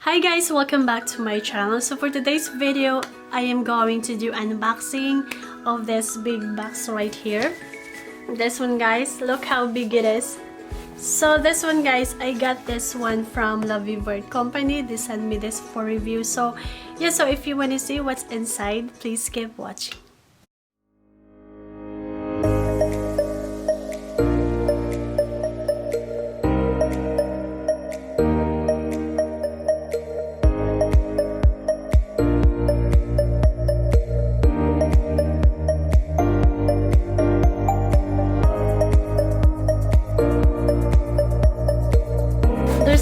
Hi guys, welcome back to my channel. So for today's video, I am going to do unboxing of this big box right here. This one guys, look how big it is. So this one guys, I got this one from Lavievert company. They sent me this for review. So yeah, so if you want to see what's inside, please keep watching.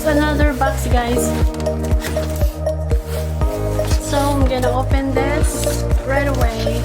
Another box guys, so I'm gonna open this right away.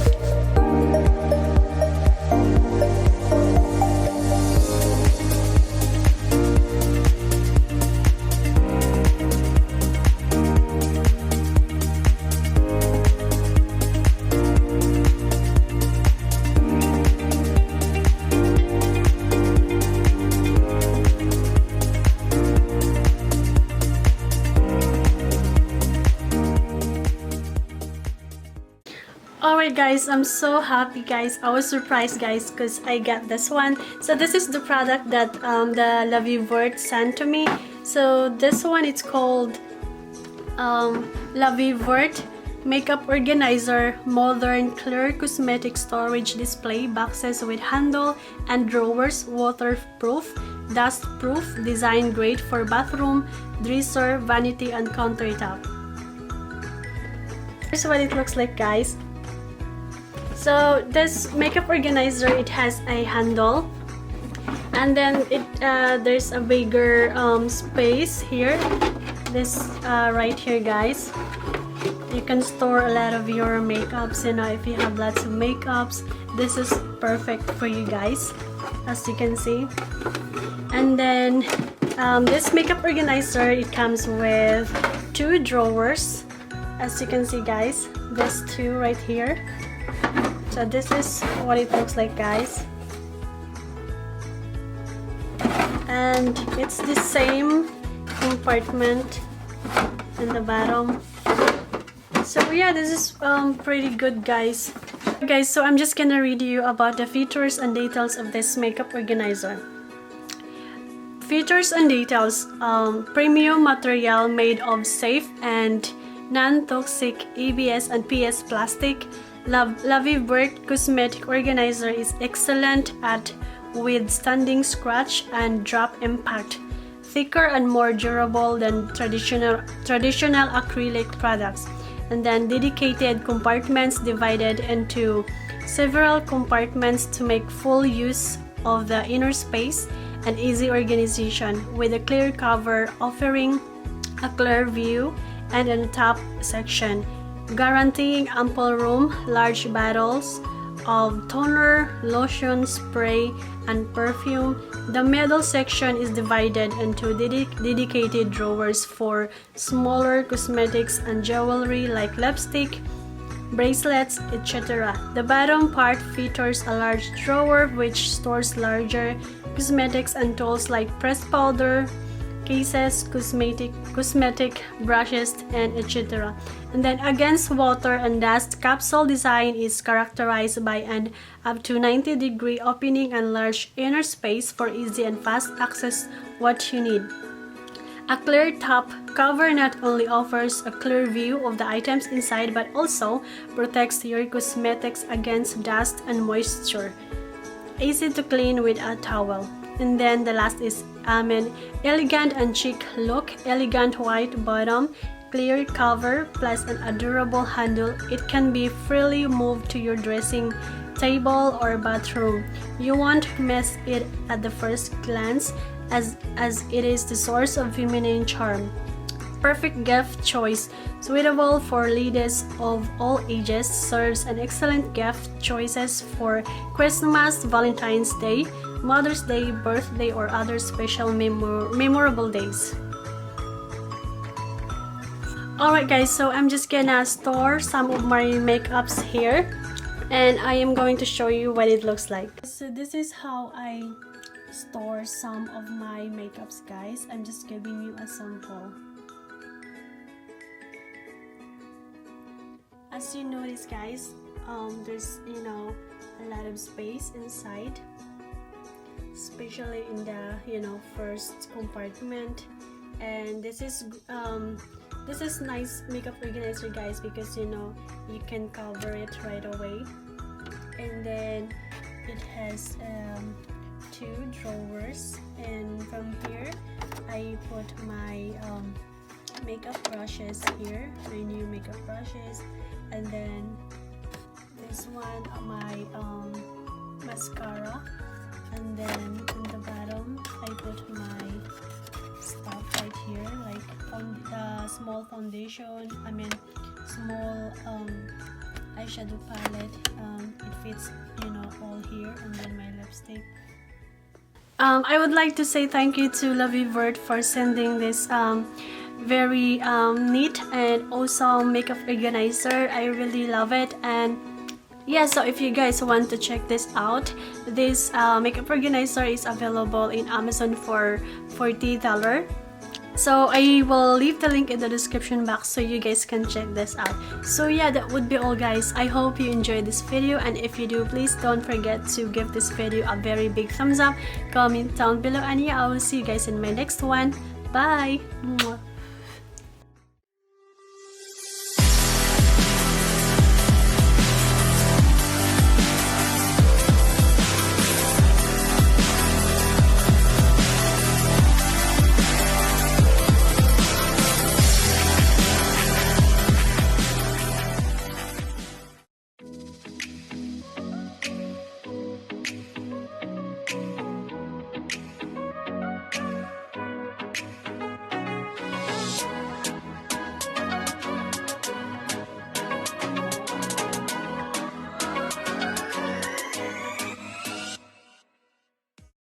Alright guys, I'm so happy guys. I was surprised guys because I got this one. So this is the product that the Lavievert sent to me. So this one, it's called Lavievert Makeup Organizer Modern Clear Cosmetic Storage Display Boxes with handle and drawers, waterproof, dust-proof, design great for bathroom, dresser, vanity, and countertop. Here's what it looks like guys. So this makeup organizer, it has a handle, and then there's a bigger space here. This right here guys, you can store a lot of your makeups. You know, if you have lots of makeups, this is perfect for you guys, as you can see. And then this makeup organizer, it comes with 2 drawers, as you can see guys. There's 2 right here. So this is what it looks like guys, and it's the same compartment in the bottom. So yeah, this is pretty good guys. So I'm just gonna read you about the features and details of this makeup organizer. Features and details: premium material made of safe and non-toxic ABS and PS plastic. Lavievert Cosmetic Organizer is excellent at withstanding scratch and drop impact, thicker and more durable than traditional acrylic products, and then dedicated compartments divided into several compartments to make full use of the inner space and easy organization, with a clear cover offering a clear view and a top section, guaranteeing ample room. Large bottles of toner, lotion, spray, and perfume. The middle section is divided into dedicated drawers for smaller cosmetics and jewelry like lipstick, bracelets, etc. The bottom part features a large drawer which stores larger cosmetics and tools like pressed powder, cases, cosmetic brushes, and etc. And then against water and dust, capsule design is characterized by an up to 90-degree opening and large inner space for easy and fast access what you need. A clear top cover not only offers a clear view of the items inside but also protects your cosmetics against dust and moisture. Easy to clean with a towel. And then the last is elegant and chic look. Elegant white bottom, clear cover, plus an adorable handle. It can be freely moved to your dressing table or bathroom. You won't miss it at the first glance, as it is the source of feminine charm. Perfect gift choice, suitable for ladies of all ages. Serves an excellent gift choices for Christmas, Valentine's Day, Mother's Day, birthday, or other special memorable days. Alright guys, so I'm just gonna store some of my makeups here, and I am going to show you what it looks like. So this is how I store some of my makeups guys. I'm just giving you a sample. as you notice guys, there's a lot of space inside, especially in the first compartment. And this is nice makeup organizer guys, because you can cover it right away. And then it has 2 drawers, and from here I put my makeup brushes here, my new makeup brushes. And then this one, my mascara. And then in the bottom I put my stuff right here, like the small foundation, small eyeshadow palette. It fits all here. And then my lipstick. I would like to say thank you to Lavievert for sending this very neat and awesome makeup organizer. I really love it. And yeah, so if you guys want to check this out, this makeup organizer is available in Amazon for $40. So I will leave the link in the description box so you guys can check this out. So yeah, that would be all guys. I hope you enjoyed this video, and if you do, please don't forget to give this video a very big thumbs up, comment down below, and yeah, I will see you guys in my next one. Bye! Mwah.